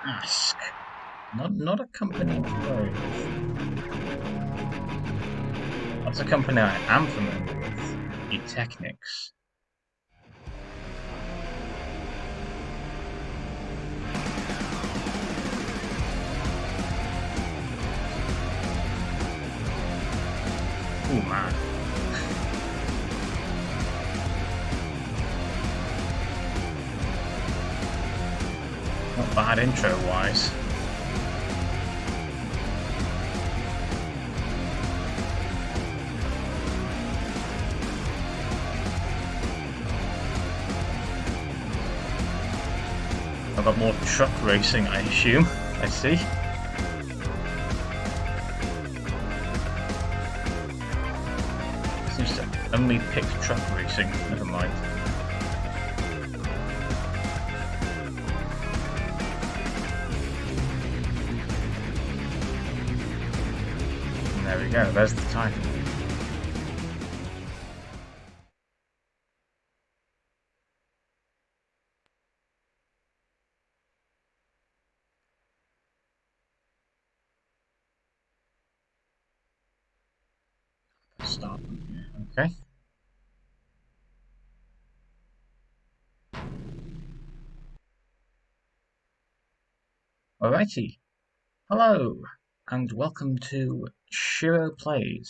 Ask. Not a company employee. That's a company I am familiar with. Eutechnyx. Oh man. Not bad intro wise. I've got more truck racing, I assume. I see. Seems to only pick truck racing, never mind. And there we go, there's the title. Start. Okay. Alrighty. Hello, and welcome to ShiroPlays,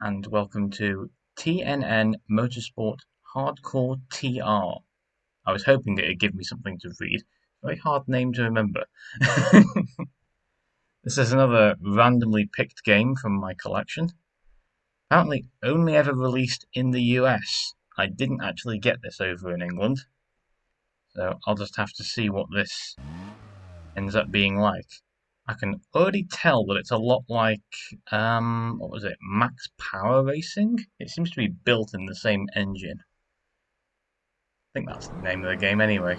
and welcome to TNN Motorsports Hardcore TR. I was hoping it'd give me something to read. Very hard name to remember. This is another randomly picked game from my collection. Apparently only ever released in the US. I didn't actually get this over in England. So I'll just have to see what this ends up being like. I can already tell that it's a lot like, what was it, Max Power Racing? It seems to be built in the same engine. I think that's the name of the game anyway.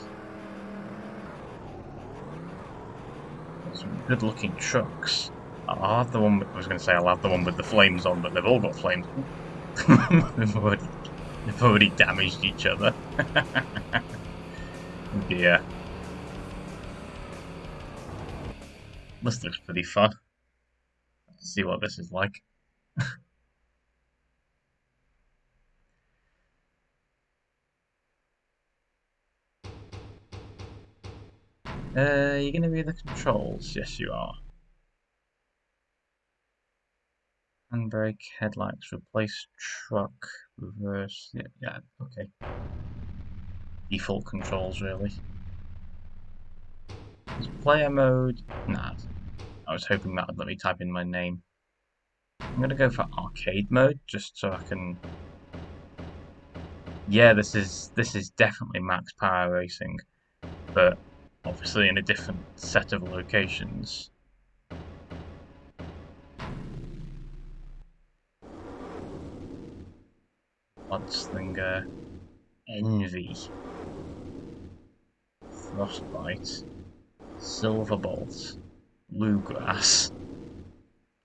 Some good looking trucks. I'll have the one with, I was going to say I'll have the one with the flames on, but they've all got flames. they've already damaged each other. Yeah. This looks pretty fun. Let's see what this is like. You're going to be the controls? Yes, you are. Handbrake, headlights, replace truck, reverse. Yeah, okay. Default controls, really. Is player mode? Nah. I was hoping that would let me type in my name. I'm going to go for arcade mode, just so I can. Yeah, this is definitely Max Power Racing, but obviously in a different set of locations. Mudslinger, Envy, Frostbite, Silverbolt, Bluegrass.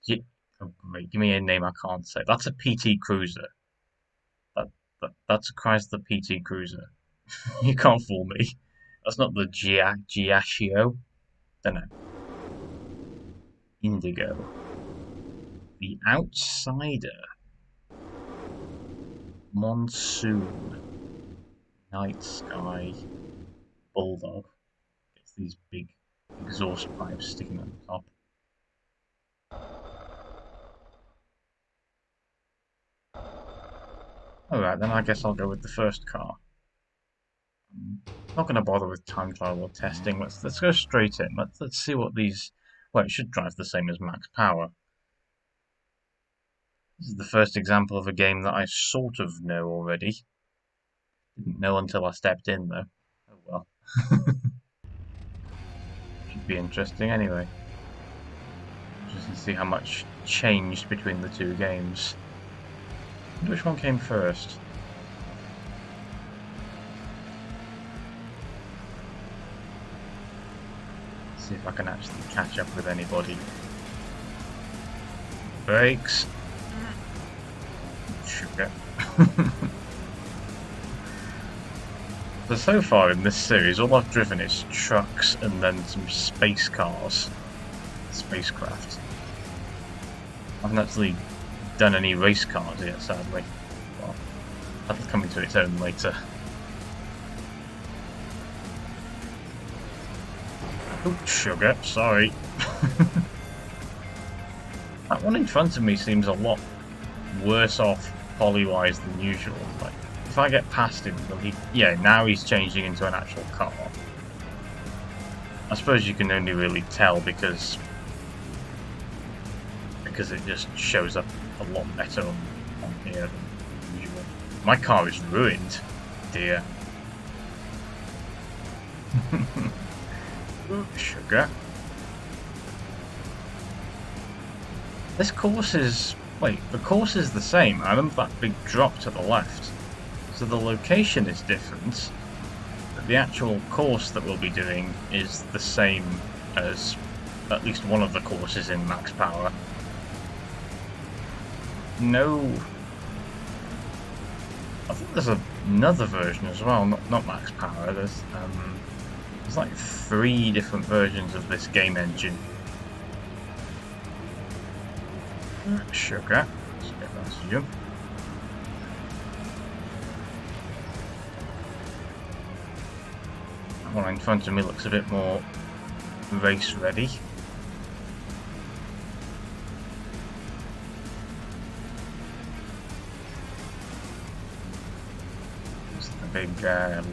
Oh, wait, give me a name I can't say. That's a PT Cruiser. That's a Chrysler PT Cruiser. You can't fool me. That's not the Giacchio. Dunno. Indigo. The Outsider. Monsoon. Night Sky. Bulldog. It's these big exhaust pipes sticking on the top. Alright, then I guess I'll go with the first car. I'm not going to bother with time trial or testing. Let's go straight in. Let's see what these. Well, it should drive the same as Max Power. This is the first example of a game that I sort of know already. Didn't know until I stepped in, though. Oh well. Should be interesting anyway. Just to see how much changed between the two games. Which one came first? Let's see if I can actually catch up with anybody. Brakes. Sugar. So far in this series, all I've driven is trucks and then some space cars, spacecraft. I haven't actually done any race cars yet, sadly. Well, that'll come into its own later. Oh, sugar, sorry. That one in front of me seems a lot worse off poly-wise than usual. Like, if I get past him, yeah, now he's changing into an actual car. I suppose you can only really tell because it just shows up a lot better on here than usual. My car is ruined, dear. Sugar. This course is... Wait, the course is the same. I remember that big drop to the left. So the location is different, but the actual course that we'll be doing is the same as at least one of the courses in Max Power. No... I think there's another version as well, not Max Power. There's like 3 different versions of this game engine. Sugar. Let's get that to you. That one in front of me looks a bit more race ready. It's a big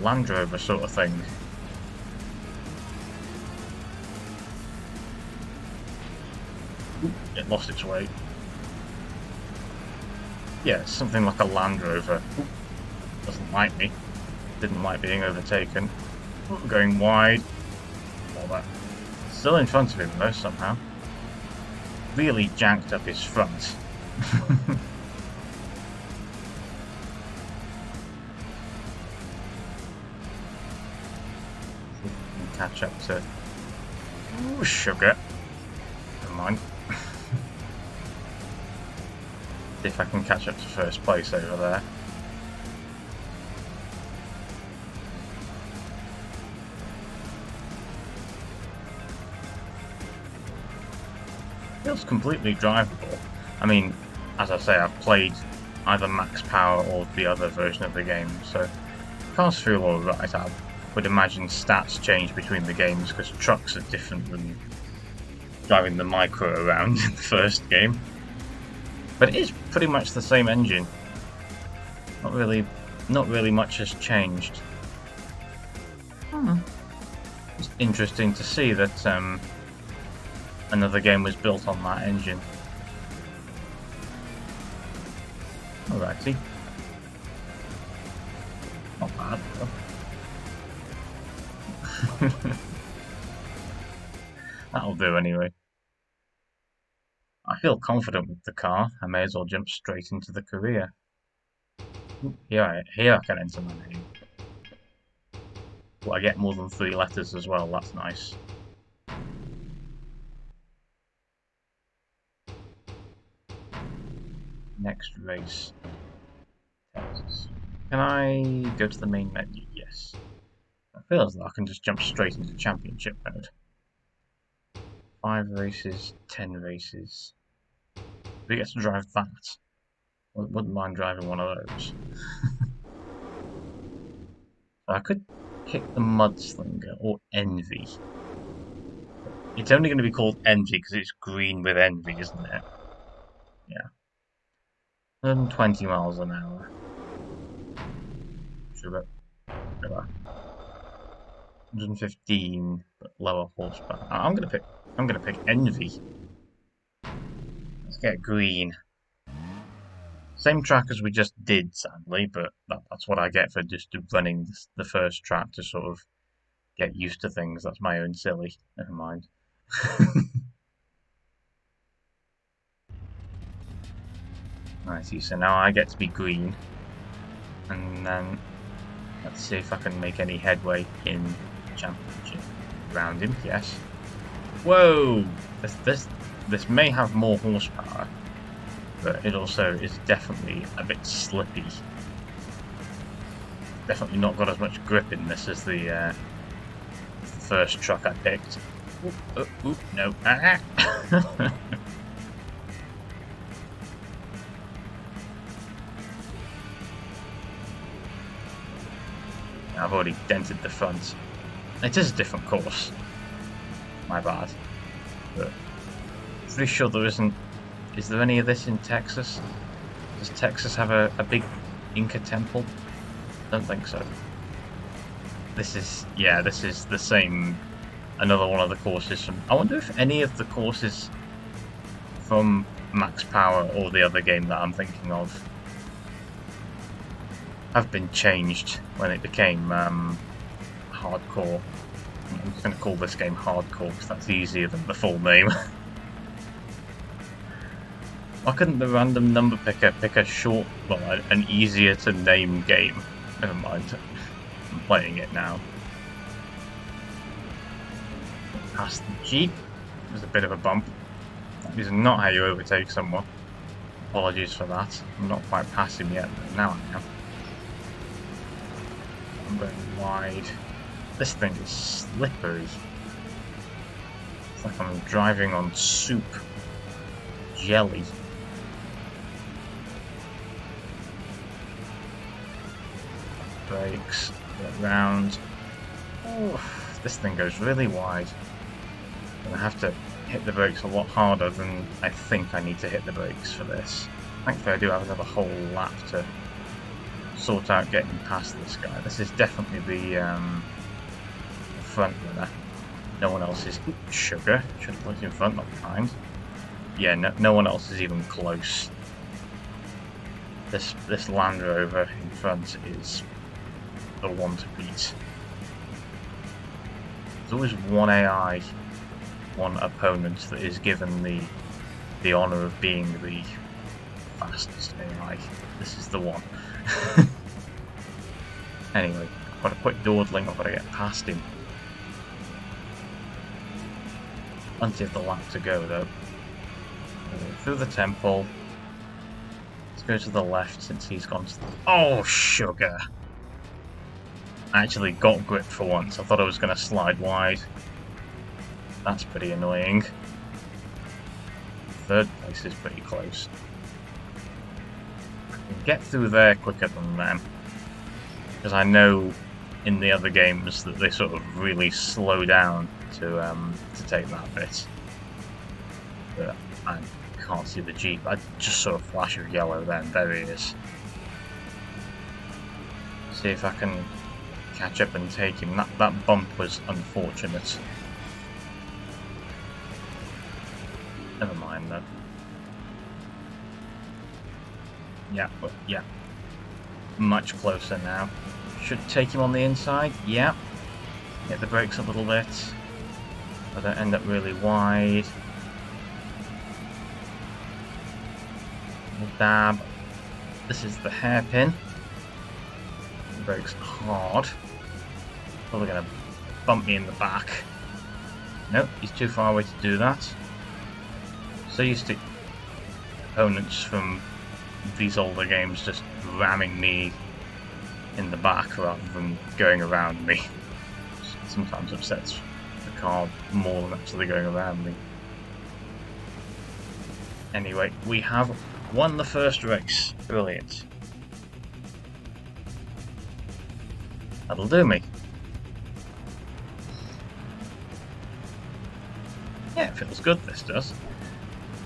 Land Rover sort of thing. Ooh, it lost its way. Yeah, it's something like a Land Rover. Ooh, doesn't like me. Didn't like being overtaken. Ooh, going wide. All that. Still in front of him though, somehow. Really janked up his front. Catch up to... Ooh, sugar. Never mind. See if I can catch up to first place over there. Feels completely drivable. I mean, as I say, I've played either Max Power or the other version of the game, so cars feel alright. I would imagine stats change between the games because trucks are different than driving the Micro around in the first game. But it is pretty much the same engine. Not really much has changed. It's interesting to see that another game was built on that engine. Alrighty. Not bad though. That'll do anyway. I feel confident with the car. I may as well jump straight into the career. Here I can enter my name. Well, I get more than 3 letters as well, that's nice. Next race. Texas. Can I go to the main menu? Yes. I feel as though I can just jump straight into championship mode. 5 races, 10 races. We get to drive that. Wouldn't mind driving one of those. I could pick the Mudslinger or Envy. It's only going to be called Envy because it's green with Envy, isn't it? Yeah. 120 miles an hour. Sugar. 115, but lower horsepower. I'm gonna pick Envy. Let's get green. Same track as we just did, sadly, but that's what I get for just running the first track to sort of get used to things. That's my own silly. Never mind. Righty, so now I get to be green, and then let's see if I can make any headway in the championship. Round him, yes. Whoa! This may have more horsepower, but it also is definitely a bit slippy. Definitely not got as much grip in this as the first truck I picked. No. I've already dented the front. It is a different course. My bad. But pretty sure there isn't. Is there any of this in Texas? Does Texas have a big Inca temple? Don't think so. This is the same. Another one of the courses from. I wonder if any of the courses from Max Power or the other game that I'm thinking of have been changed when it became hardcore. I'm just going to call this game hardcore because that's easier than the full name. Why couldn't the random number picker pick a short, well, an easier to name game? Never mind. I'm playing it now. Past the Jeep. There's a bit of a bump. That is not how you overtake someone. Apologies for that. I'm not quite past him yet, but now I am. I'm going wide. This thing is slippery. It's like I'm driving on soup. Jelly. Brakes. Get round. Oh, this thing goes really wide. And I have to hit the brakes a lot harder than I think I need to hit the brakes for this. Thankfully I do have another whole lap to sort out getting past this guy. This is definitely the front runner. No one else is... Ooh, sugar. Should have looked in front, not behind. Yeah, no one else is even close. This Land Rover in front is the one to beat. There's always one AI, one opponent that is given the honour of being the fastest AI. This is the one. Anyway, I've got to quit dawdling, I've got to get past him. Plenty of the lap to go though. Through the temple. Let's go to the left since he's gone to the... Oh, sugar! I actually got grip for once. I thought I was going to slide wide. That's pretty annoying. Third place is pretty close. I can get through there quicker than them. Because I know in the other games that they sort of really slow down to take that bit. But I can't see the Jeep. I just saw a flash of yellow then. There he is. See if I can catch up and take him. That bump was unfortunate. Never mind though. Yeah, but yeah. Much closer now. Should take him on the inside. Yeah. Hit the brakes a little bit. I don't end up really wide. Dab. This is the hairpin. The brakes hard. Probably gonna bump me in the back. Nope, he's too far away to do that. So used to opponents from these older games just ramming me in the back rather than going around me. Sometimes upsets the car more than actually going around me. Anyway, we have won the first race. Brilliant. That'll do me. Yeah, it feels good, this does.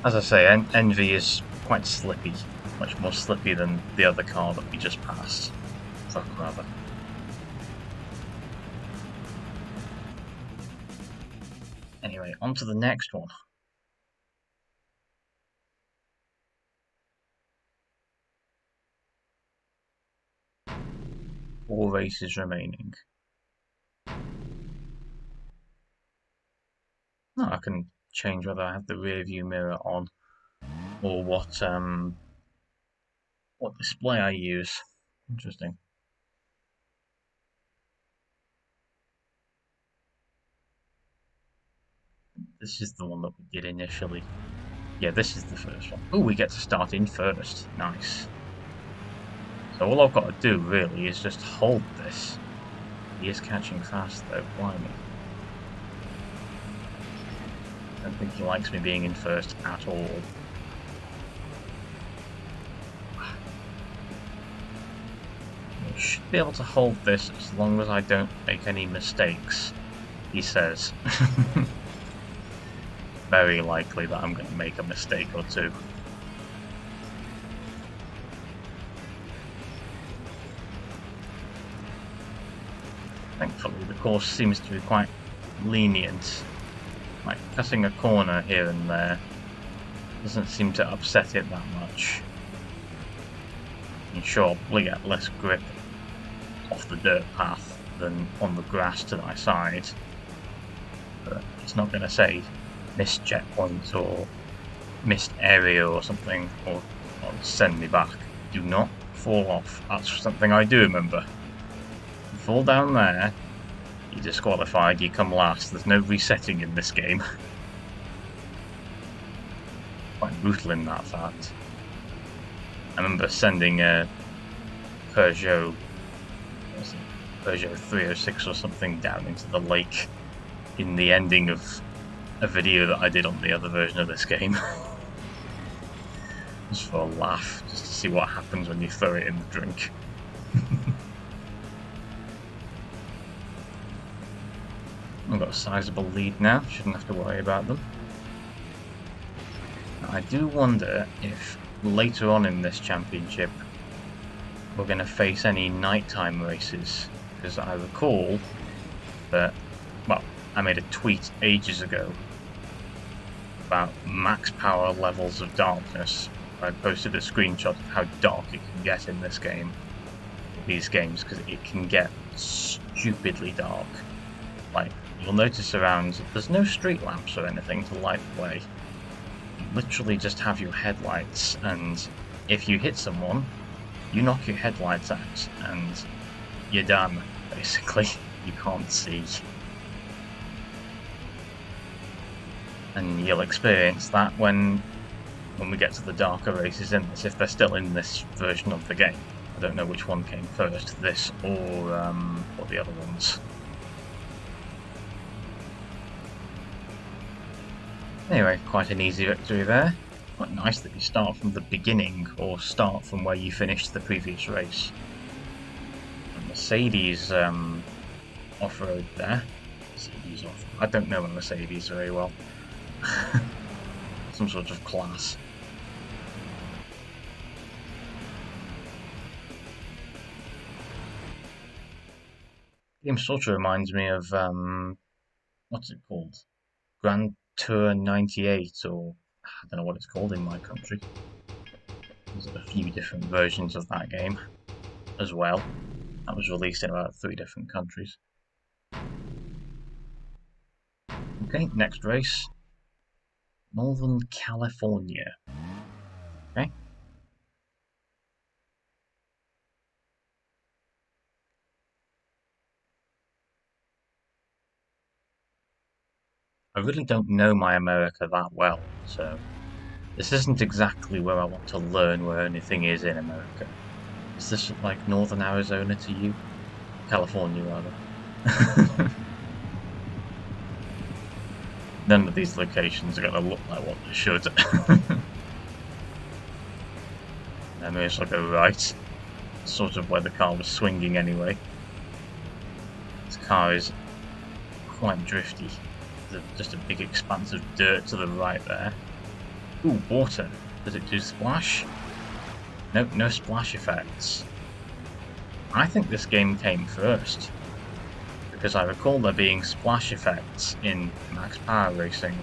As I say, Envy is quite slippy. Much more slippy than the other car that we just passed. Truck, rather. Anyway, on to the next one. 4 races remaining. No, I can change whether I have the rear view mirror on or what display I use. Interesting. This is the one that we did initially. Yeah, this is the first one. Oh, we get to start in first. Nice. So all I've got to do, really, is just hold this. He is catching fast, though, blimey. I don't think he likes me being in first at all. I should be able to hold this as long as I don't make any mistakes, he says. Very likely that I'm going to make a mistake or two. Thankfully, the course seems to be quite lenient. Like, cutting a corner here and there doesn't seem to upset it that much. And sure, I'll get less grip off the dirt path than on the grass to my side, but it's not going to say missed checkpoint or missed area or something, or send me back. Do not fall off. That's something I do remember. You fall down there, you're disqualified, you come last. There's no resetting in this game. Quite brutal in that fact. I remember sending a Peugeot 306 or something down into the lake in the ending of a video that I did on the other version of this game. Just for a laugh, just to see what happens when you throw it in the drink. I've got a sizable lead now, shouldn't have to worry about them. Now, I do wonder if later on in this championship we're going to face any nighttime races, because I recall that, well, I made a tweet ages ago about max power levels of darkness. I posted a screenshot of how dark it can get in this game, these games, because it can get stupidly dark. Like, you'll notice around, there's no street lamps or anything to light the way. You literally just have your headlights, and if you hit someone, you knock your headlights out, and you're done, basically. You can't see. And you'll experience that when we get to the darker races in this, if they're still in this version of the game. I don't know which one came first, this or the other ones. Anyway, quite an easy victory there. Quite nice that you start from the beginning, or start from where you finished the previous race. A Mercedes off-road there. Mercedes off. I don't know a Mercedes very well. Some sort of class. The game sort of reminds me of what's it called? Grand Tour 98, or I don't know what it's called in my country. There's a few different versions of that game as well. That was released in about 3 different countries. Okay, next race. Northern California. Okay. I really don't know my America that well, so this isn't exactly where I want to learn where anything is in America. Is this like northern Arizona to you? California, rather. None of these locations are going to look like what they should. I may as well go right. Sort of where the car was swinging anyway. This car is quite drifty. There's just a big expanse of dirt to the right there. Ooh, water. Does it do splash? Nope, no splash effects. I think this game came first, because I recall there being splash effects in Max Power Racing.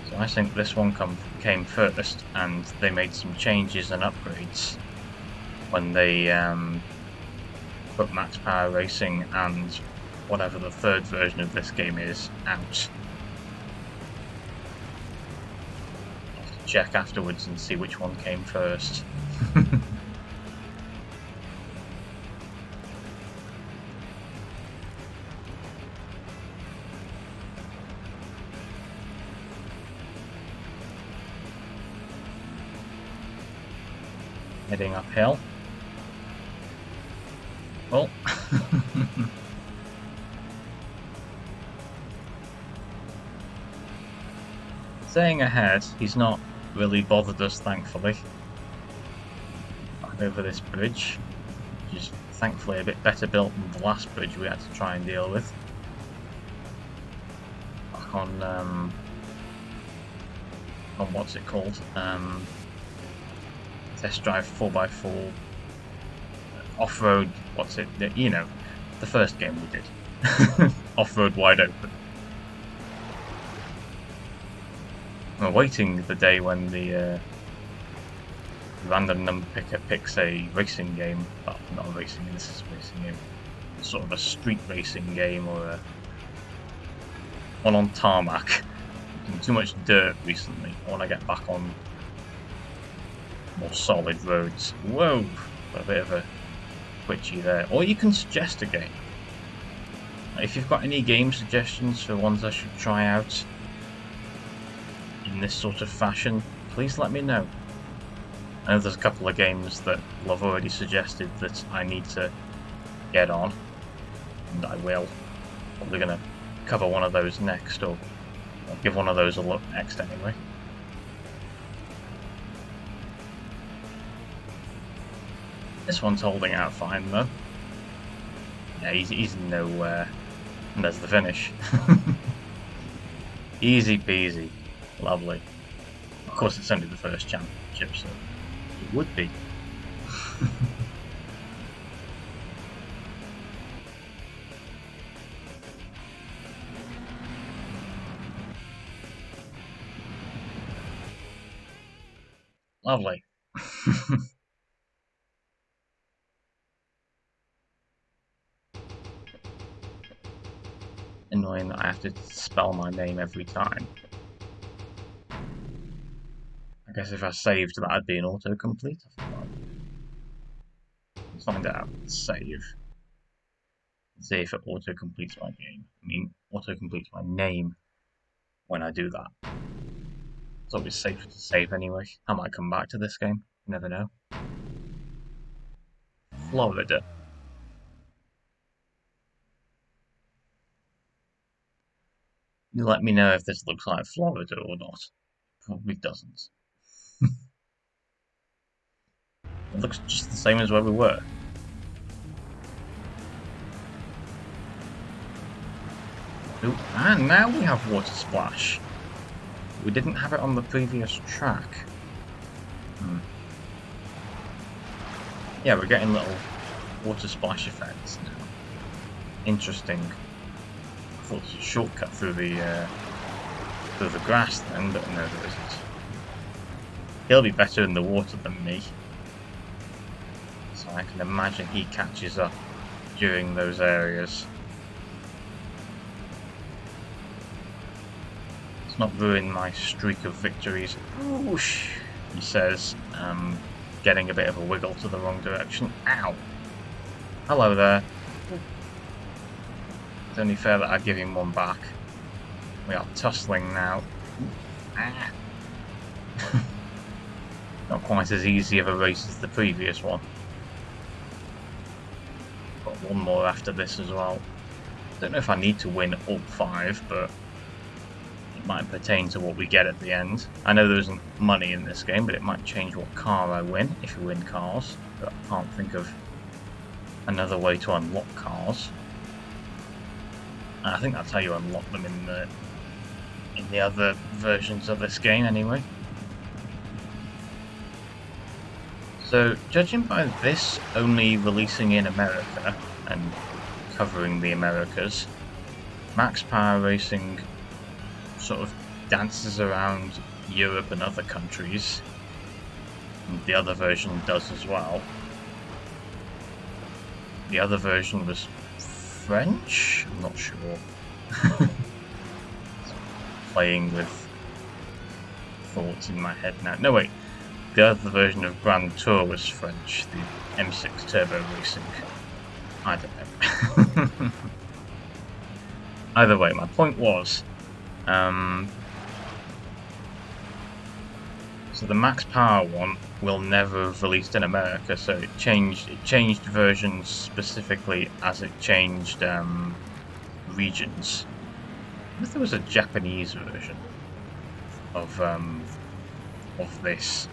So I think this one came first, and they made some changes and upgrades when they put Max Power Racing and whatever the 3rd version of this game is out. I'll have to check afterwards and see which one came first. Heading uphill. Well, staying ahead, he's not really bothered us, thankfully. Back over this bridge, which is thankfully a bit better built than the last bridge we had to try and deal with. Back on what's it called? Test drive 4x4 off-road. What's it? You know, the first game we did. Off-road wide open. I'm awaiting the day when the random number picker picks a racing game. Well, not a racing game, this is a racing game. Sort of a street racing game or a one on tarmac. Too much dirt recently. I want to get back on more solid roads. Whoa! A bit of a twitchy there. Or you can suggest a game. If you've got any game suggestions for ones I should try out in this sort of fashion, please let me know. I know there's a couple of games that I've already suggested that I need to get on, and I will. Probably going to cover one of those next, or I'll give one of those a look next anyway. This one's holding out fine though. Yeah, he's nowhere. And there's the finish. Easy peasy. Lovely. Of course it's only the first championship, so it would be. Lovely. Annoying that I have to spell my name every time. I guess if I saved that I'd be an autocomplete. Let's find out. Save. See if it autocompletes my game. I mean, autocompletes my name when I do that. It's always safer to save anyway. I might come back to this game. You never know. Florida. You let me know if this looks like Florida or not. Probably doesn't. It looks just the same as where we were. Ooh, and now we have water splash. We didn't have it on the previous track. Yeah, we're getting little water splash effects now. Interesting. I thought it was a shortcut through the grass then, but no, there isn't. He'll be better in the water than me, so I can imagine he catches up during those areas. Let's not ruin my streak of victories. Whoosh, he says, getting a bit of a wiggle to the wrong direction. Ow! Hello there. It's only fair that I give him one back. We are tussling now. Ah. Not quite as easy of a race as the previous one. Got one more after this as well. Don't know if I need to win all 5, but it might pertain to what we get at the end. I know there isn't money in this game, but it might change what car I win if you win cars. But I can't think of another way to unlock cars. And I think that's how you unlock them in the other versions of this game anyway. So, judging by this only releasing in America and covering the Americas, Max Power Racing sort of dances around Europe and other countries, and the other version does as well. The other version was French? I'm not sure. Playing with thoughts in my head now. No, wait. The other version of Grand Tour was French. The M6 Turbo Racing. I don't know. Either way, my point was... so the Max Power one will never have released in America, so it changed versions specifically as it changed regions. I if there was a Japanese version of this.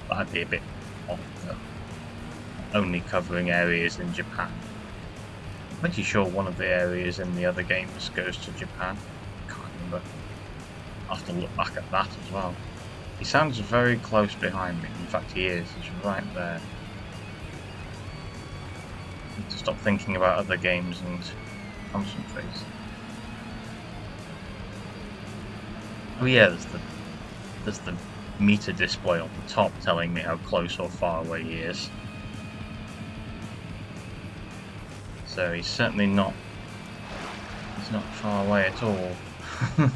That'd be a bit odd though. Only covering areas in Japan. I'm pretty sure one of the areas in the other games goes to Japan. Can't remember. I'll have to look back at that as well. He sounds very close behind me. In fact, he is. He's right there. I need to stop thinking about other games and concentrate. Oh yeah, there's the meter display on the top telling me how close or far away he is. So he's certainly not. He's not far away at all. I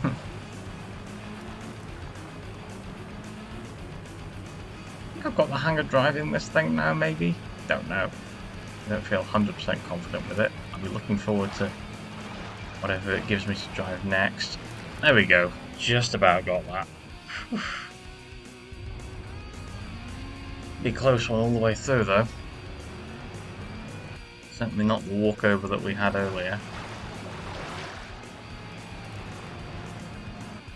think I've got the hang of driving this thing now, maybe? Don't know. I don't feel 100% confident with it. I'll be looking forward to whatever it gives me to drive next. There we go. Just about got that. Be close one all the way through though. Certainly not the walkover that we had earlier.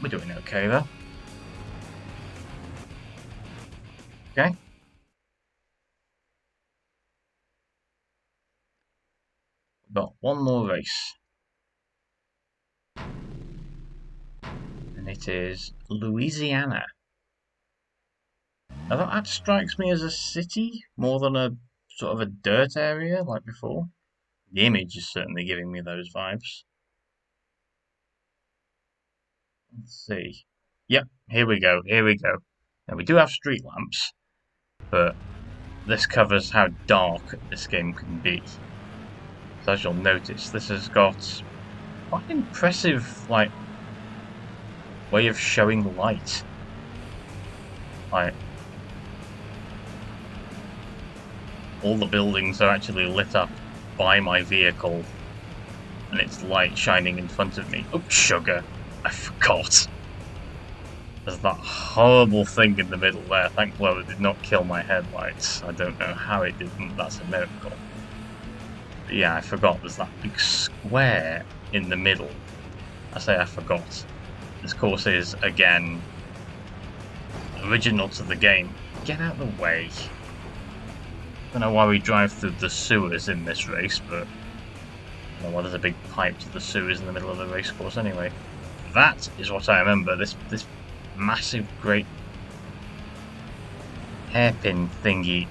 We're doing okay though. Okay. We've got one more race. And it is Louisiana. Now that strikes me as a city more than a sort of a dirt area like before. The image is certainly giving me those vibes. Let's see. Yep, here we go, here we go. Now we do have street lamps, but this covers how dark this game can be. So as you'll notice, this has got quite an impressive, like, way of showing light. Like, all the buildings are actually lit up by my vehicle, and it's light shining in front of me. Oh, sugar! I forgot. There's that horrible thing in the middle there. Thankfully it did not kill my headlights. I don't know how it didn't. That's a miracle. But yeah, I forgot. There's that big square in the middle. I say I forgot. This course is, again, original to the game. Get out of the way. I don't know why we drive through the sewers in this race, but I don't know why there's a big pipe to the sewers in the middle of the race course anyway. That is what I remember. This massive, great hairpin thingy.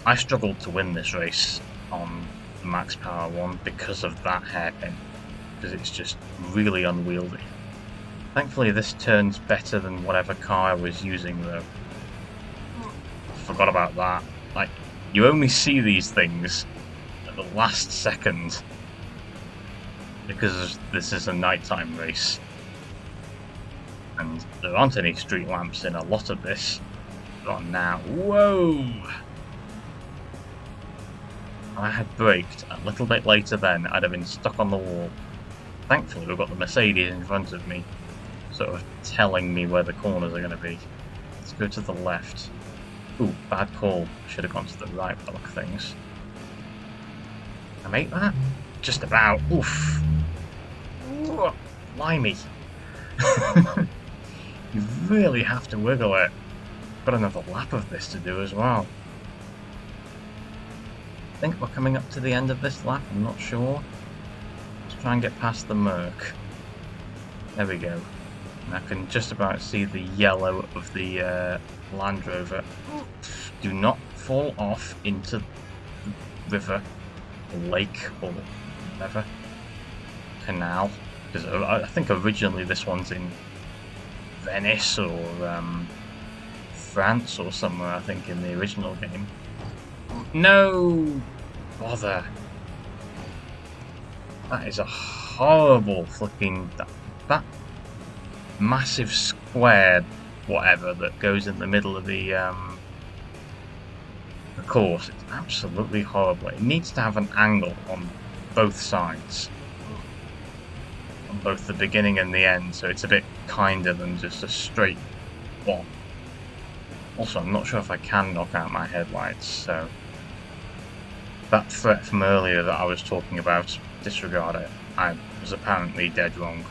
I struggled to win this race on the Max Power one because of that hairpin, because it's just really unwieldy. Thankfully this turns better than whatever car I was using though. Forgot about that. Like, you only see these things at the last second because this is a nighttime race. And there aren't any street lamps in a lot of this. There are now. Whoa! If I had braked a little bit later then, I'd have been stuck on the wall. Thankfully we've got the Mercedes in front of me, sort of telling me where the corners are going to be. Let's go to the left. Ooh, bad call. Should have gone to the right by the look of things. Can I make that? Just about. Oof. Ooh, blimey. You really have to wiggle it. Got another lap of this to do as well. I think we're coming up to the end of this lap, I'm not sure. Let's try and get past the Merc. There we go. And I can just about see the yellow of the Land Rover. Do not fall off into the river, or lake, or whatever. Canal. Because I think originally this one's in Venice or France or somewhere, I think, in the original game. No bother. That is a horrible flipping that massive square whatever that goes in the middle of the course. It's absolutely horrible. It needs to have an angle on both sides. On both the beginning and the end, so it's a bit kinder than just a straight one. Also, I'm not sure if I can knock out my headlights, so that threat from earlier that I was talking about, disregard it. I was apparently dead wrong.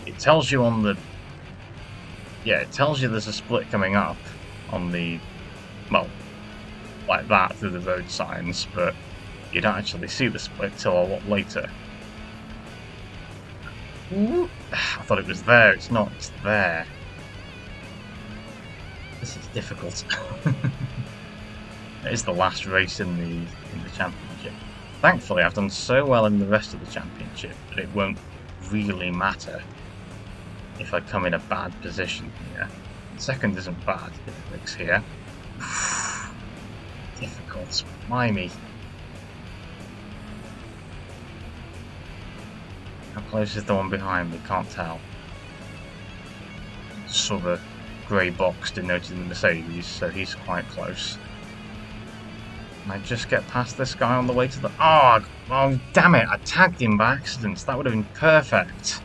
It tells you on the... Yeah, it tells you there's a split coming up on the... Well, like that through the road signs, but you don't actually see the split till a lot later. I thought it was there, it's not, it's there. This is difficult. It is the last race in the championship. Thankfully, I've done so well in the rest of the championship that it won't really matter if I come in a bad position here. Second isn't bad if it clicks here. Difficult. Blimey. How close is the one behind me? Can't tell. Sort of a grey box denoting the Mercedes, so he's quite close. Can I just get past this guy on the way to the... Oh, damn it! I tagged him by accident. That would have been perfect.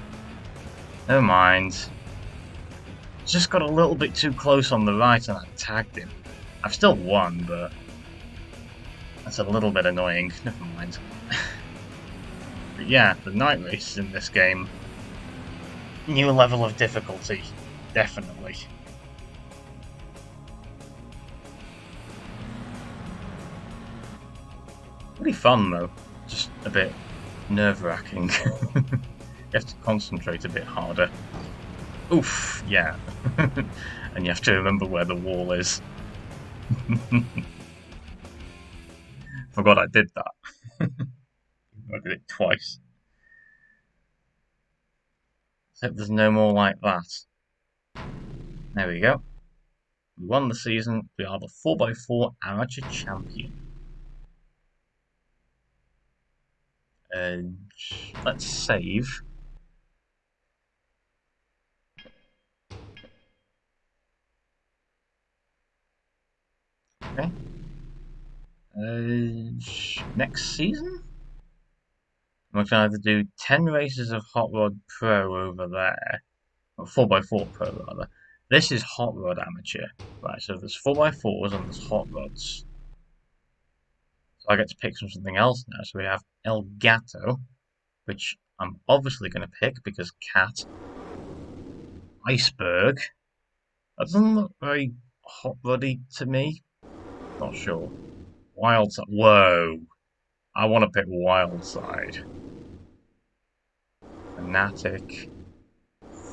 Never mind. Just got a little bit too close on the right and I tagged him. I've still won, but that's a little bit annoying. Never mind. But yeah, the night races in this game, new level of difficulty, definitely. Pretty fun though, just a bit nerve-wracking. You have to concentrate a bit harder. Oof, yeah. And you have to remember where the wall is. Forgot I did that. I did it twice. Hope there's no more like that. There we go. We won the season. We are the 4x4 Amateur Champion. Let's save. Okay. Next season? We can either do 10 races of Hotrod Pro over there, or 4x4 Pro rather. This is Hotrod Amateur. Right, so there's 4x4s and there's Hotrods. So I get to pick something else now. So we have El Gato, which I'm obviously going to pick because cat. Iceberg. That doesn't look very hot-roddy to me. Not sure. Wildside. Whoa. I want to pick Wildside. Fanatic.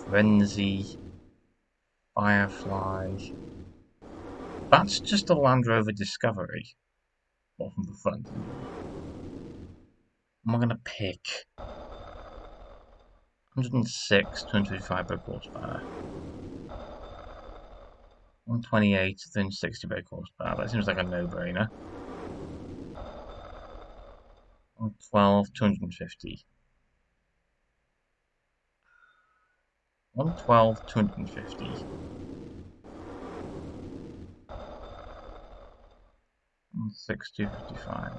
Frenzy. Firefly. That's just a Land Rover Discovery. Well, from the front. Am I going to pick 106, 255 brake horsepower. 128, 360 brake horsepower. That seems like a no-brainer. 112, 250. 112, 250. 160, 255.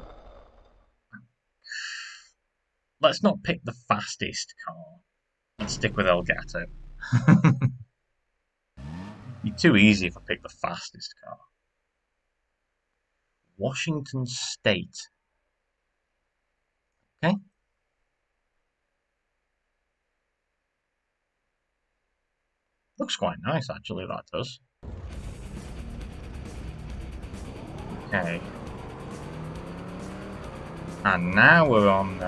Let's not pick the fastest car. Let's stick with Elgato. It'd be too easy if I pick the fastest car. Washington State. Okay. Looks quite nice, actually, that does. Okay. And now we're on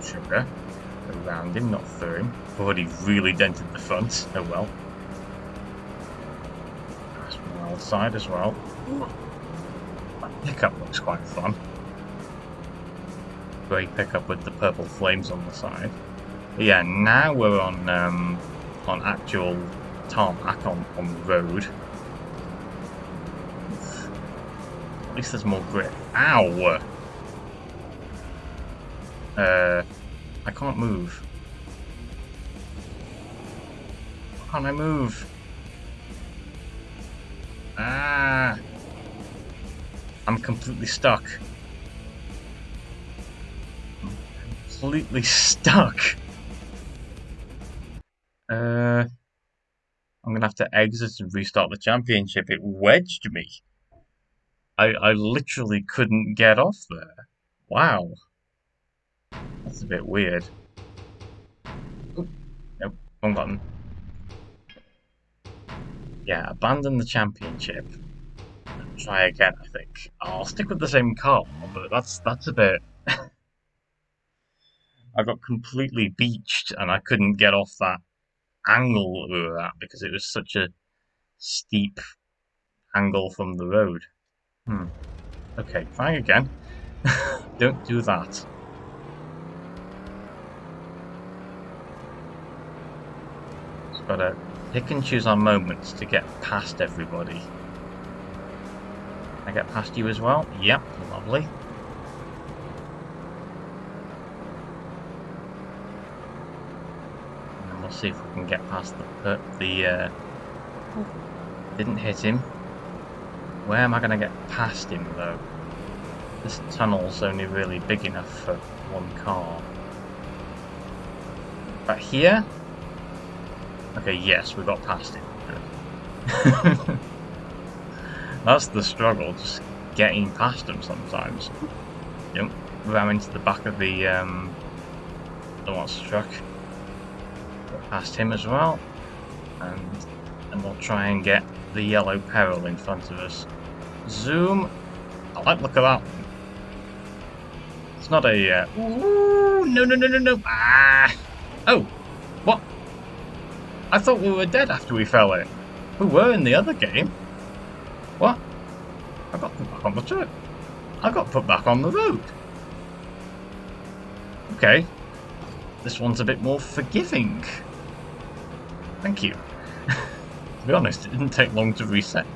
Sugar. Around him, not through him. Already really dented the front. Oh well. That's from the outside as well. That pickup looks quite fun. Grey pickup with the purple flames on the side. But yeah, now we're on actual tarmac on the road. At least there's more grip. Ow! I can't move. Why can't I move? Ah! I'm completely stuck. I'm completely stuck. I'm going to have to exit and restart the championship. It wedged me. I literally couldn't get off there. Wow. That's a bit weird. Ooh, nope, wrong button. Yeah, abandon the championship. Try again, I think. I'll stick with the same car, but that's a bit... I got completely beached and I couldn't get off that angle we were at because it was such a steep angle from the road. Okay, try again. Don't do that. Just gotta pick and choose our moments to get past everybody. Can I get past you as well? Yep, lovely. And we'll see if we can get past the didn't hit him. Where am I gonna get past him though? This tunnel's only really big enough for one car. But here? Okay, yes, we got past him. That's the struggle, just getting past him sometimes. Yep, ram into the back of the monster truck. Got past him as well. And we'll try and get the yellow peril in front of us. Zoom. I like the look of that one. It's not a... Ooh, no. Ah! Oh! What? I thought we were dead after we fell in. We were in the other game. What? I got put back on the truck. I got put back on the road. Okay. This one's a bit more forgiving. Thank you. To be honest, it didn't take long to reset.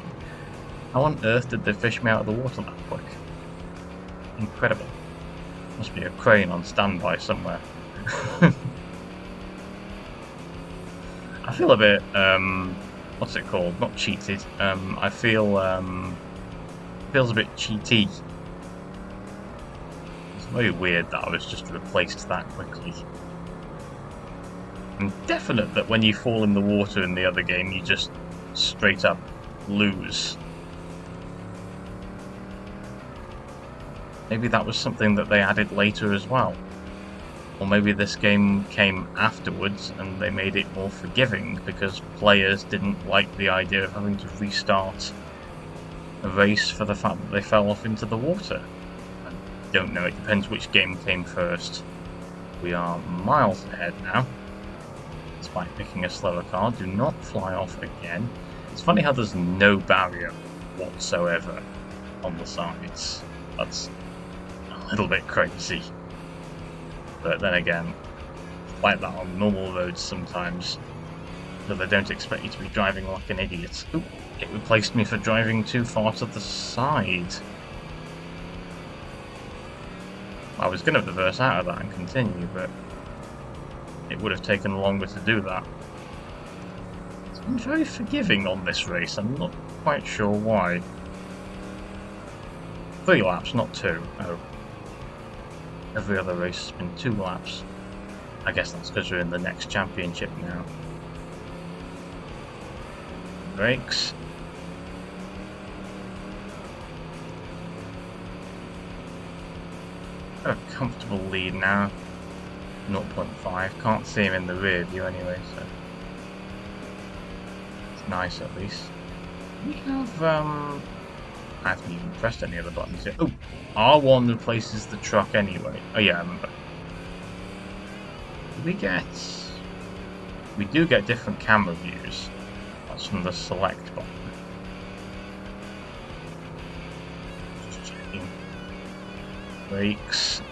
How on earth did they fish me out of the water that quick? Incredible. Must be a crane on standby somewhere. I feel a bit, what's it called? Not cheated. I feel, feels a bit cheaty. It's very weird that I was just replaced that quickly. I'm definite that when you fall in the water in the other game, you just straight up lose. Maybe that was something that they added later as well. Or maybe this game came afterwards and they made it more forgiving because players didn't like the idea of having to restart a race for the fact that they fell off into the water. I don't know, it depends which game came first. We are miles ahead now. Despite picking a slower car, do not fly off again. It's funny how there's no barrier whatsoever on the sides. That's a little bit crazy. But then again, like that on normal roads sometimes, but they don't expect you to be driving like an idiot. Ooh, it replaced me for driving too far to the side. I was going to reverse out of that and continue, but it would have taken longer to do that. It's been very forgiving on this race, I'm not quite sure why. 3 laps, not 2. Oh. Every other race has been 2 laps. I guess that's because we're in the next championship now. Brakes. Got a comfortable lead now. 0.5. Can't see him in the rear view anyway, so it's nice at least. We have I haven't even pressed any of the buttons yet. Oh, R1 replaces the truck anyway. Oh yeah, I remember. We do get different camera views. That's from the select button. Just checking. Brakes.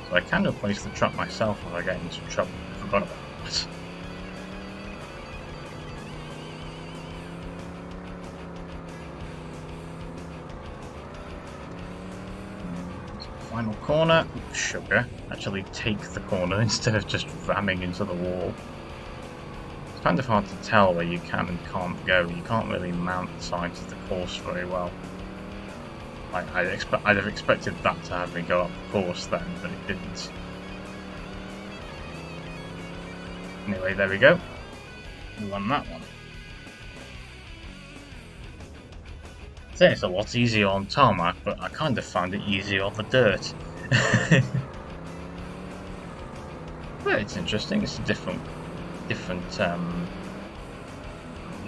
So I can replace the truck myself if I get into trouble. I forgot about that. Final corner. Ooh, sugar. Actually take the corner instead of just ramming into the wall. It's kind of hard to tell where you can and can't go. You can't really mount the sides of the course very well. I'd have expected that to have me go up the course then, but it didn't. Anyway, there we go. We won that one. say it's a lot easier on tarmac, but I kind of found it easier on the dirt. But it's interesting. It's a different,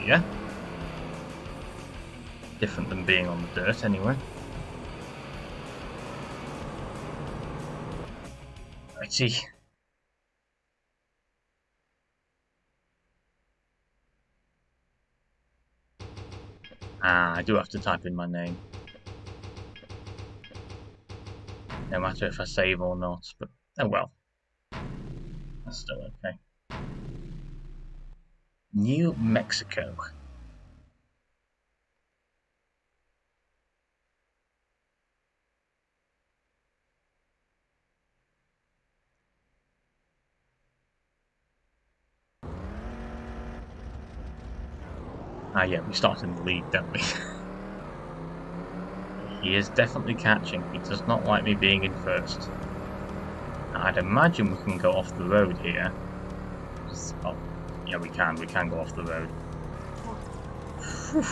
yeah, different than being on the dirt anyway. Righty. I do have to type in my name. No matter if I save or not, but oh well. That's still okay. New Mexico. Ah yeah, we start in the lead, don't we? He is definitely catching. He does not like me being in first. Now, I'd imagine we can go off the road here. Oh, yeah, we can go off the road. Whew.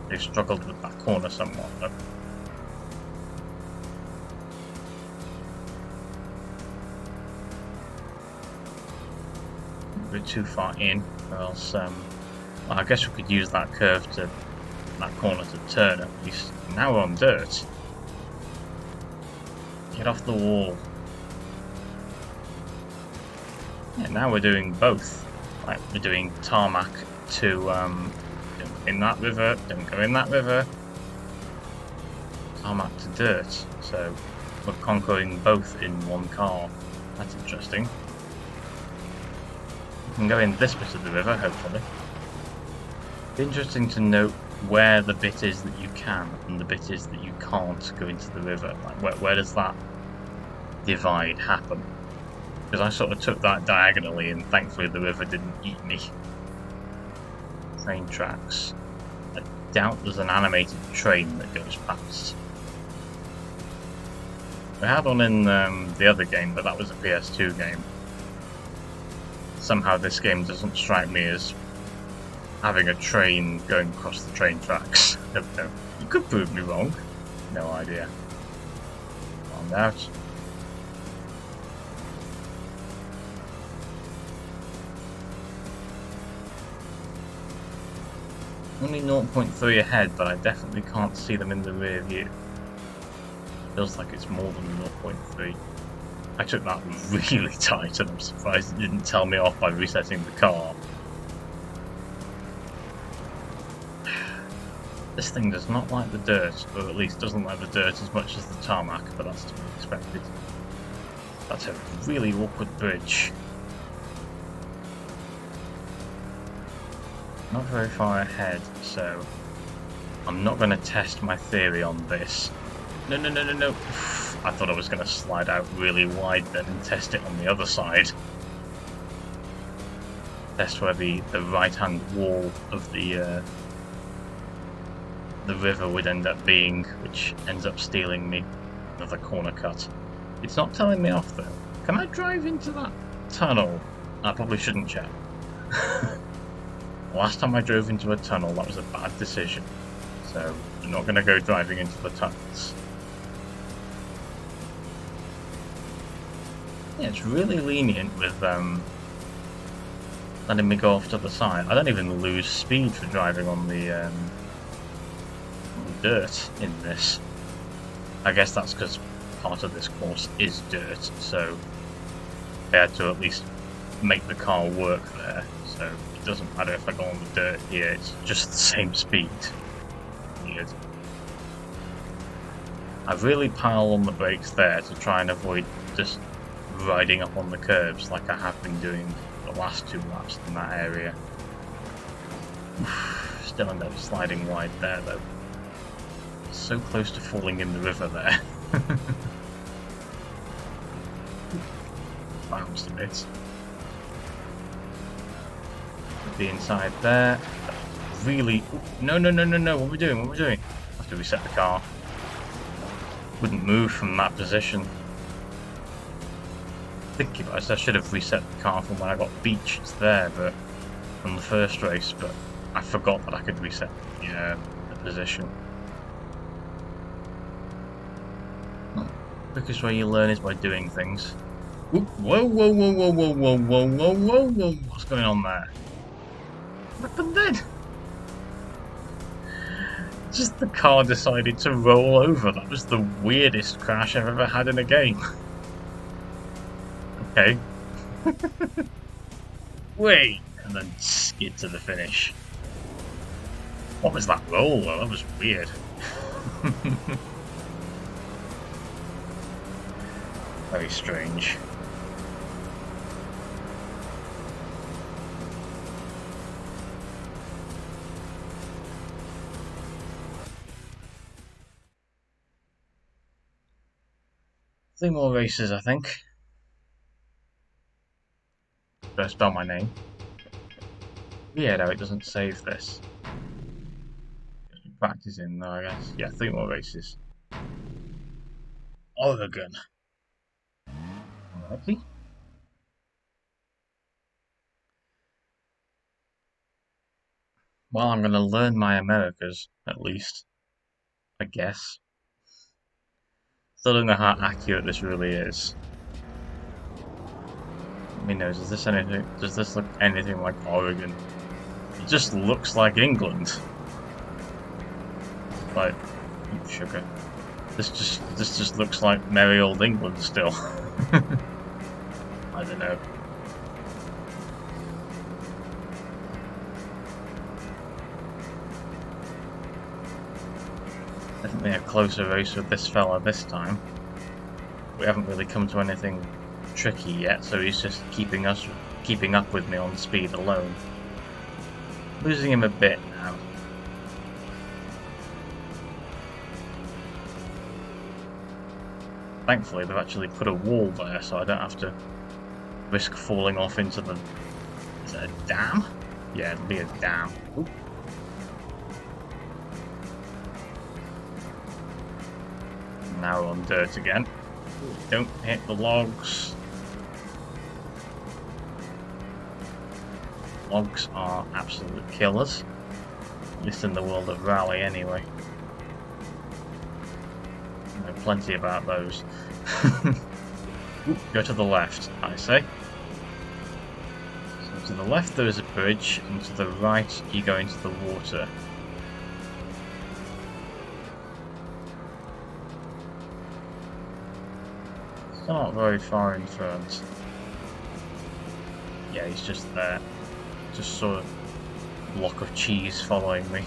They've struggled with that corner somewhat, though. A bit too far in, or else, well, I guess we could use that curve to, that corner to turn at least. Now we're on dirt. Get off the wall. Yeah, now we're doing both. Like, we're doing tarmac to, don't go in that river, don't go in that river. Tarmac to dirt. So, we're conquering both in one car. That's interesting. We can go in this bit of the river, hopefully. Interesting to note where the bit is that you can and the bit is that you can't go into the river. Like, where does that divide happen? Because I sort of took that diagonally and thankfully the river didn't eat me. Train tracks. I doubt there's an animated train that goes past. We had one in the other game, but that was a PS2 game. Somehow this game doesn't strike me as having a train going across the train tracks. I don't know. You could prove me wrong. No idea. Found out. Only 0.3 ahead, but I definitely can't see them in the rear view. Feels like it's more than 0.3. I took that really tight and I'm surprised it didn't tell me off by resetting the car. This thing does not like the dirt, or at least doesn't like the dirt as much as the tarmac, but that's to be expected. That's a really awkward bridge. Not very far ahead, so I'm not going to test my theory on this. No. I thought I was going to slide out really wide then and test it on the other side. Test where the right-hand wall of the river would end up being, which ends up stealing me another corner cut. It's not telling me off though. Can I drive into that tunnel? I probably shouldn't, chat. Last time I drove into a tunnel, that was a bad decision. So, I'm not going to go driving into the tunnels. Yeah, it's really lenient with letting me go off to the side. I don't even lose speed for driving on the dirt in this. I guess that's because part of this course is dirt, so they had to at least make the car work there. So it doesn't matter if I go on the dirt here, it's just the same speed. Weird. I really pile on the brakes there to try and avoid just riding up on the curbs like I have been doing the last 2 laps in that area. Still end up sliding wide there though. So close to falling in the river there. Bounced a bit. The inside there. Really. No. What are we doing? I have to reset the car. Wouldn't move from that position. Thinking about it, I should have reset the car from when I got beached there, but from the first race, but I forgot that I could reset the position. Quickest way you learn is by doing things. Whoa, whoa, whoa, whoa, whoa, whoa, whoa, whoa, whoa, whoa, whoa. What's going on there? What happened then? Just the car decided to roll over. That was the weirdest crash I've ever had in a game. Okay. Wait! And then skid to the finish. What was that roll though? That was weird. Very strange. Three more races, I think. Better spell my name. Weird how it doesn't save this. Just practicing though, I guess. Yeah, three more races. Oregon. Alrighty. Well, I'm going to learn my Americas, at least. I guess. Still don't know how accurate this really is. Let me know, does this look anything like Oregon? It just looks like England. Like, sugar. This just looks like merry old England still. I don't know. Definitely a closer race with this fella this time. We haven't really come to anything tricky yet, so he's just keeping up with me on speed alone. Losing him a bit now. Thankfully, they've actually put a wall there, so I don't have to risk falling off into the... Is it a dam? Yeah, it'll be a dam. Ooh. Now we're on dirt again. Don't hit the logs. Logs are absolute killers. At least in the world of rally, anyway. I know plenty about those. Ooh, go to the left, I say. So to the left there is a bridge, and to the right you go into the water. Still not very far in front. Yeah, he's just there. Just sort of block of cheese following me.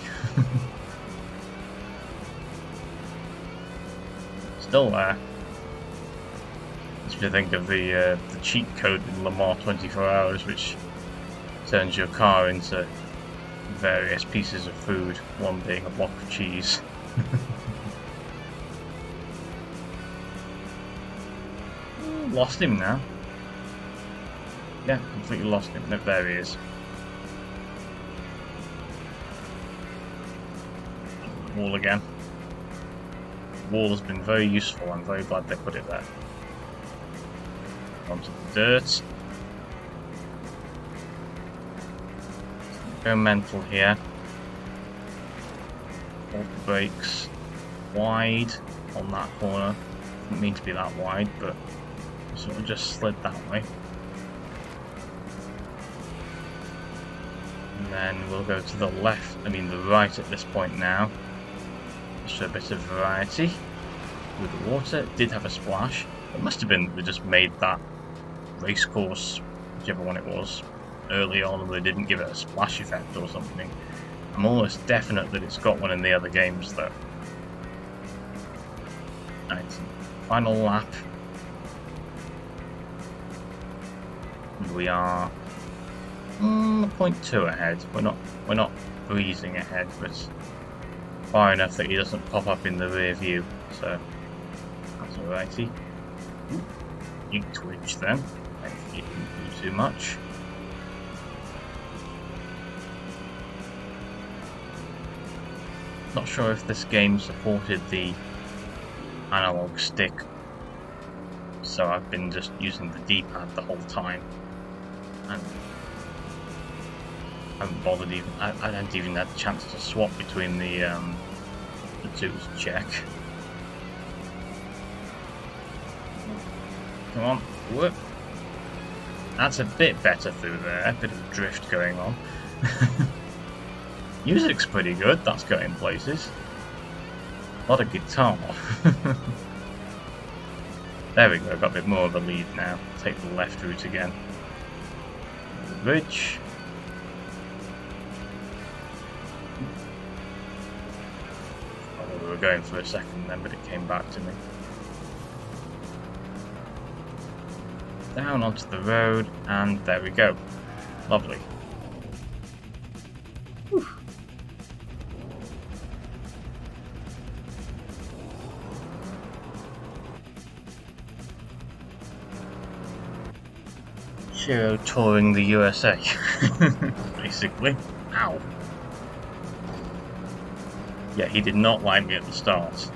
Still there. If you think of the cheat code in Le Mans 24 Hours, which turns your car into various pieces of food, one being a block of cheese. Lost him now. Yeah, completely lost him. No, there he is. Wall again. Wall has been very useful. I'm very glad they put it there. Onto the dirt. Go mental here. Hold the brakes wide on that corner. Didn't mean to be that wide, but sort of just slid that way. And then we'll go to the left, I mean the right at this point now. Just for a bit of variety. With the water, it did have a splash. It must have been they just made that race course, whichever one it was, early on, and they didn't give it a splash effect or something. I'm almost definite that it's got one in the other games though. Right, final lap. We are 0.2 ahead. We're not breezing ahead, but far enough that he doesn't pop up in the rear view. So that's alrighty. You twitch then. If you didn't do too much. Not sure if this game supported the analog stick, so I've been just using the D-pad the whole time. And haven't bothered even. I hadn't even had the chance to swap between the two to check. Come on, whoop. That's a bit better through there. A bit of drift going on. Music's pretty good. That's going places. A lot of guitar. There we go. Got a bit more of a lead now. Take the left route again. The bridge. We were going for a second then, but it came back to me. Down onto the road, and there we go. Lovely. Whew. Shiro touring the USA, basically. Ow. Yeah, he did not like me at the start.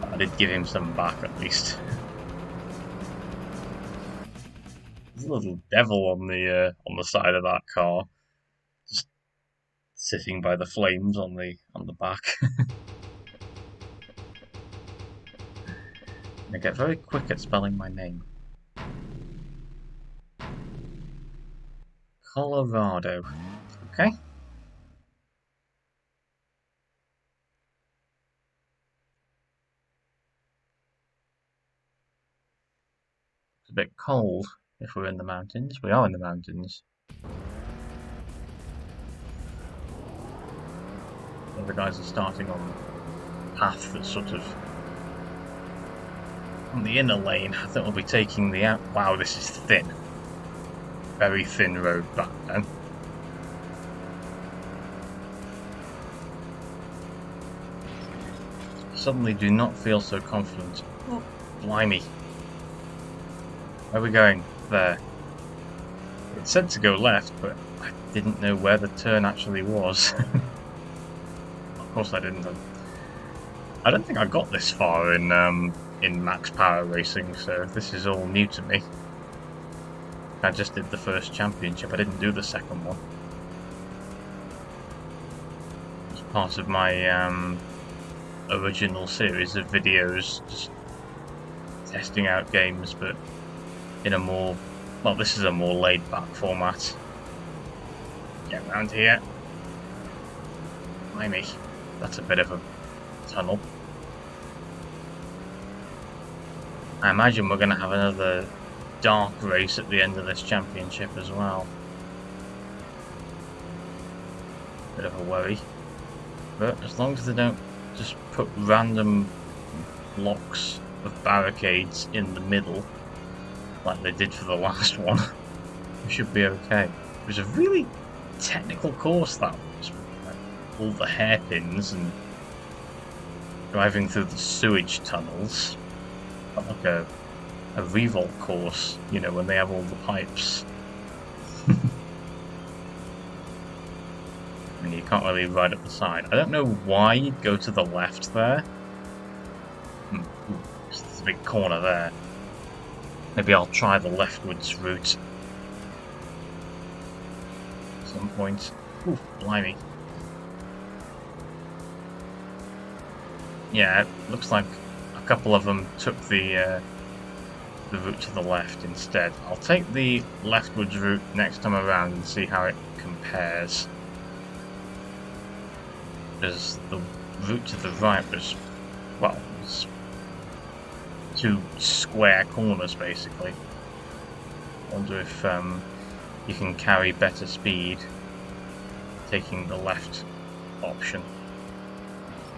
I did give him some back at least. There's a little devil on the side of that car, just sitting by the flames on the back. I get very quick at spelling my name. Colorado. Okay. It's a bit cold if we're in the mountains. We are in the mountains. The other guys are starting on the path that's sort of on the inner lane. I think we'll be taking the out. Wow, this is thin. Very thin road back then. Suddenly do not feel so confident. Oh, blimey. Where are we going? There. It said to go left, but I didn't know where the turn actually was. Of course I didn't. I don't think I got this far in max power racing, so this is all new to me. I just did the first championship, I didn't do the second one. It's part of my original series of videos, just testing out games, but in a more, well, this is a more laid-back format. Get around here. Blimey, that's a bit of a tunnel. I imagine we're going to have another dark race at the end of this championship as well. Bit of a worry. But as long as they don't just put random blocks of barricades in the middle, like they did for the last one, we should be okay. It was a really technical course, that was. Like, all the hairpins and driving through the sewage tunnels. Like a revolt course, you know, when they have all the pipes. And you can't really ride up the side. I don't know why you'd go to the left there. Ooh, there's a big corner there. Maybe I'll try the leftwards route at some point. Ooh, blimey. Yeah, it looks like a couple of them took the route to the left instead. I'll take the leftwards route next time around and see how it compares. Because the route to the right was, well, was two square corners basically. I wonder if you can carry better speed taking the left option.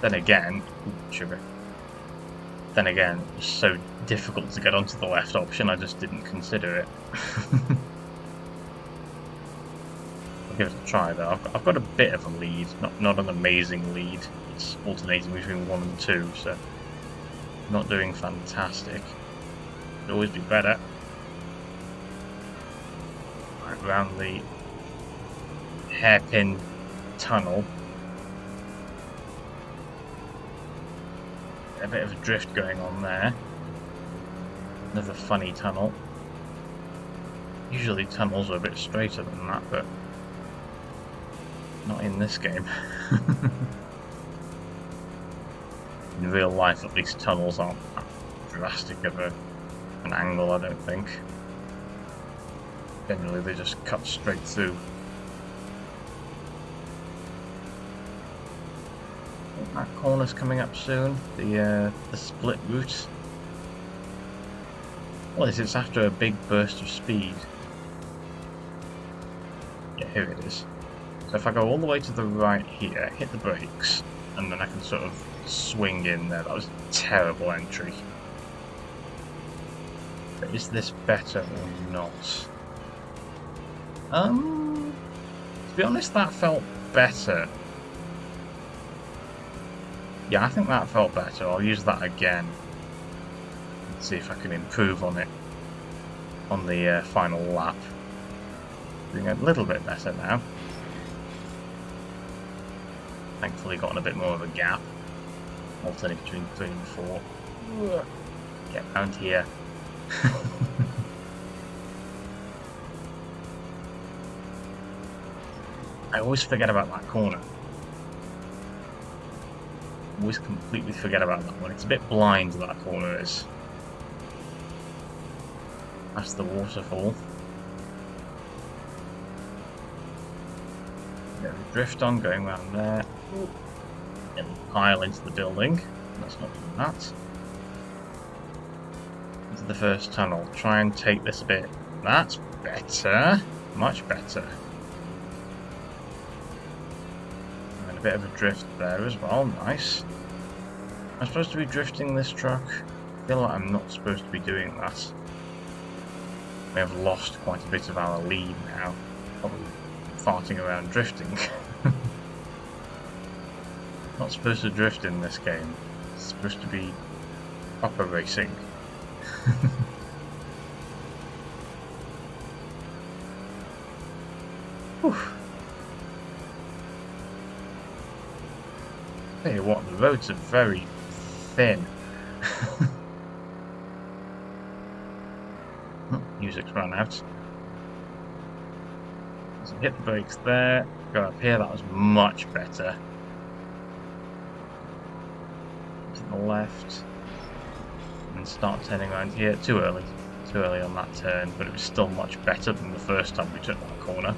Then again, sugar. Then again, it was so difficult to get onto the left option, I just didn't consider it. I'll give it a try though. I've got a bit of a lead, not an amazing lead. It's alternating between 1 and 2, so not doing fantastic. Could always be better. Right, around the hairpin tunnel. A bit of a drift going on there. Another funny tunnel. Usually tunnels are a bit straighter than that, but Not in this game. In real life, at least, tunnels aren't that drastic of an angle, I don't think. Generally, they just cut straight through. I think that corner's coming up soon. The split route. What is it? It's after a big burst of speed. Yeah, here it is. So if I go all the way to the right here, hit the brakes, and then I can sort of swing in there. That was a terrible entry. But is this better or not? To be honest, that felt better. Yeah, I think that felt better. I'll use that again. Let's see if I can improve on it on the final lap. Doing a little bit better now. Thankfully gotten a bit more of a gap. Alternating between 3 and 4. Get round here. I always forget about that corner. Always completely forget about that one. It's a bit blind, that corner is. That's the waterfall. Get the drift on, going around there. It'll pile into the building. Let's not do that. Into the first tunnel. Try and take this a bit. That's better. Much better. And a bit of a drift there as well. Nice. I'm supposed to be drifting this truck. I feel like I'm not supposed to be doing that. We have lost quite a bit of our lead now. Probably farting around drifting. Not supposed to drift in this game. It's supposed to be proper racing. Whew. Tell you what, the roads are very thin. Music's run out. So hit the brakes there, go up here, that was much better. To the left, and start turning around here. Too early on that turn, but it was still much better than the first time we took that corner.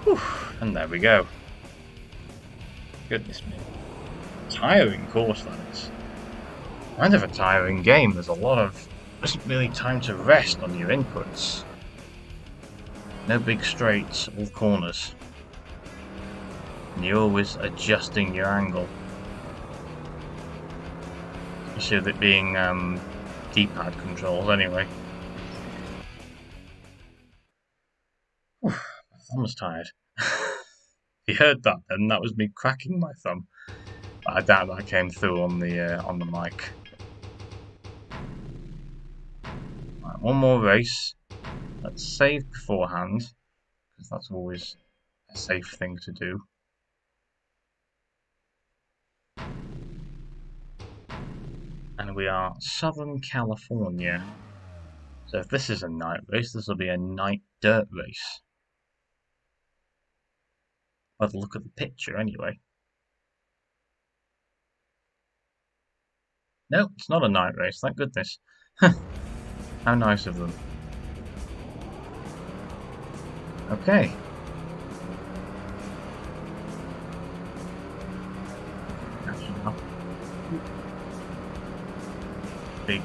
Whew. And there we go. Goodness me. Tiring course, that is. Kind of a tiring game. There's a lot of... There isn't really time to rest on your inputs. No big straights, all corners. And you're always adjusting your angle. Especially with it being D-pad controls anyway. Whew, my thumb was tired. You heard that then? That was me cracking my thumb. But I doubt that came through on the mic. Right, one more race. Let's save beforehand, because that's always a safe thing to do. And we are Southern California. So if this is a night race, this will be a night dirt race. By the look at the picture, anyway. No, it's not a night race, thank goodness. How nice of them. Okay. Big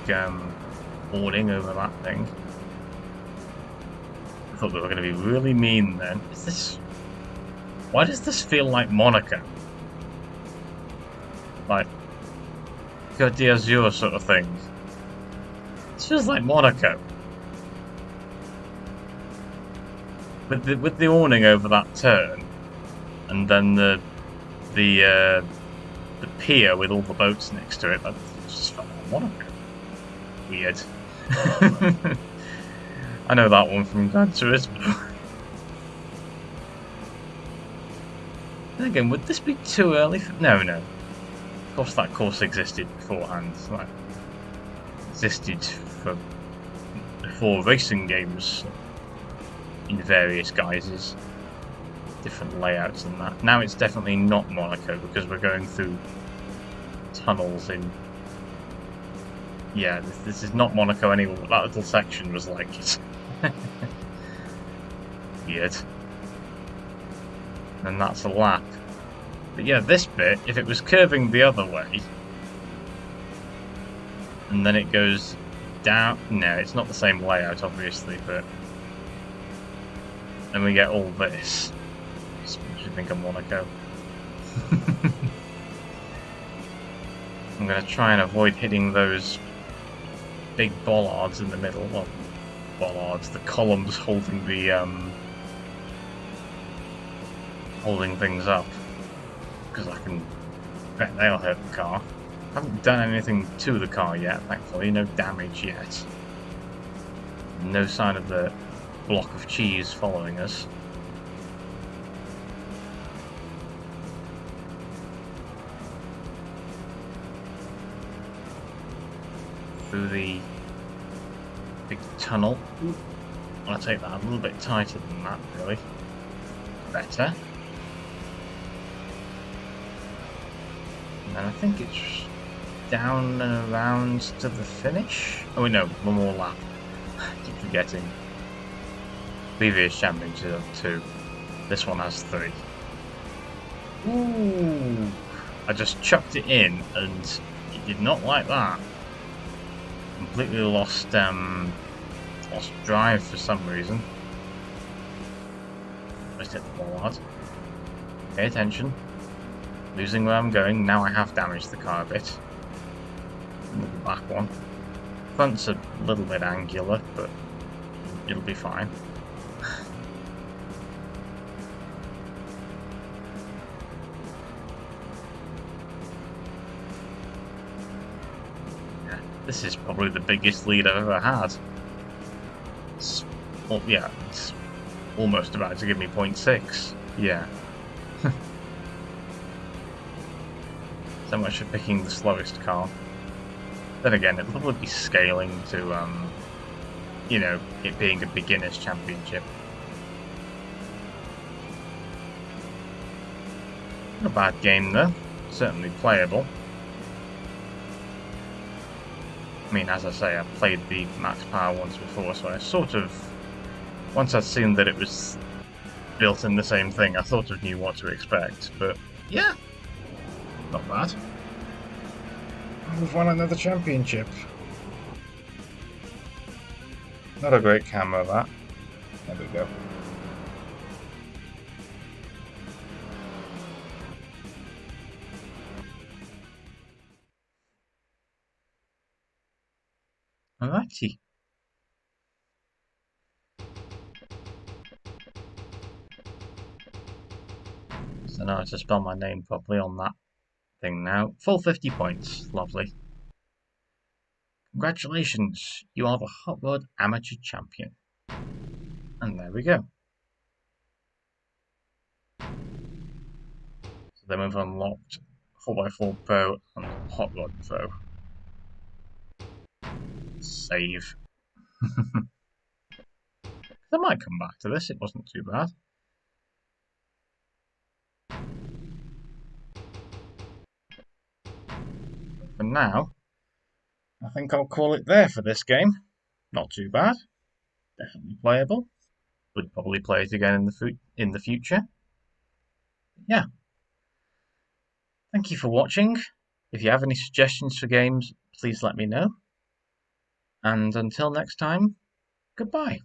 warning over that thing. I thought they were going to be really mean then. Is this... Why does this feel like Monaco? Like Côte d'Azur sort of thing. It feels like Monaco. With the awning over that turn, and then the pier with all the boats next to it, that just felt like Monaco. Weird. I know that one from Gran Turismo. Then again, would this be too early for... No. Of course that course existed beforehand. Like, existed before racing games in various guises. different layouts than that. Now it's definitely not Monaco because we're going through tunnels in... Yeah, this is not Monaco anymore. That little section was like it. Weird. And that's a lap. But yeah, this bit, if it was curving the other way, and then it goes down... No, it's not the same layout, obviously, but... Then we get all this. Makes you think of Monaco. I'm going to try and avoid hitting those big bollards in the middle. Well, bollards, the columns holding the holding things up, because I can bet they'll hurt the car. I haven't done anything to the car yet, thankfully. No damage yet. No sign of the block of cheese following us. Through the big tunnel. Ooh. I want to take that a little bit tighter than that, really. Better. And then I think it's down and around to the finish. Oh no, one more lap. Keep forgetting. Previous championship have 2. This one has 3. Ooh! I just chucked it in and it did not like that. Completely lost drive for some reason. Just hit the bollard. Pay attention. Losing where I'm going. Now I have damaged the car a bit. And the back one. Front's a little bit angular, but it'll be fine. Yeah, this is probably the biggest lead I've ever had. Well, yeah, it's almost about to give me 0.6. Yeah. So much for picking the slowest car. Then again, it'll probably be scaling to, you know, it being a beginner's championship. Not a bad game though, certainly playable. I mean, as I say, I've played the max power once before, so I sort of, once I'd seen that it was built in the same thing, I sort of knew what to expect, but yeah. Not bad. We've won another championship. Not a great camera, that. There we go. Alrighty. So now I have to spell my name properly on that thing now. Full 50 points. Lovely. Congratulations, you are the Hotrod Amateur Champion. And there we go. So then we've unlocked 4x4 Pro and Hotrod Pro. Save. I might come back to this, it wasn't too bad. For now, I think I'll call it there for this game. Not too bad. Definitely playable. Would probably play it again in the future. Yeah. Thank you for watching. If you have any suggestions for games, please let me know. And until next time, goodbye.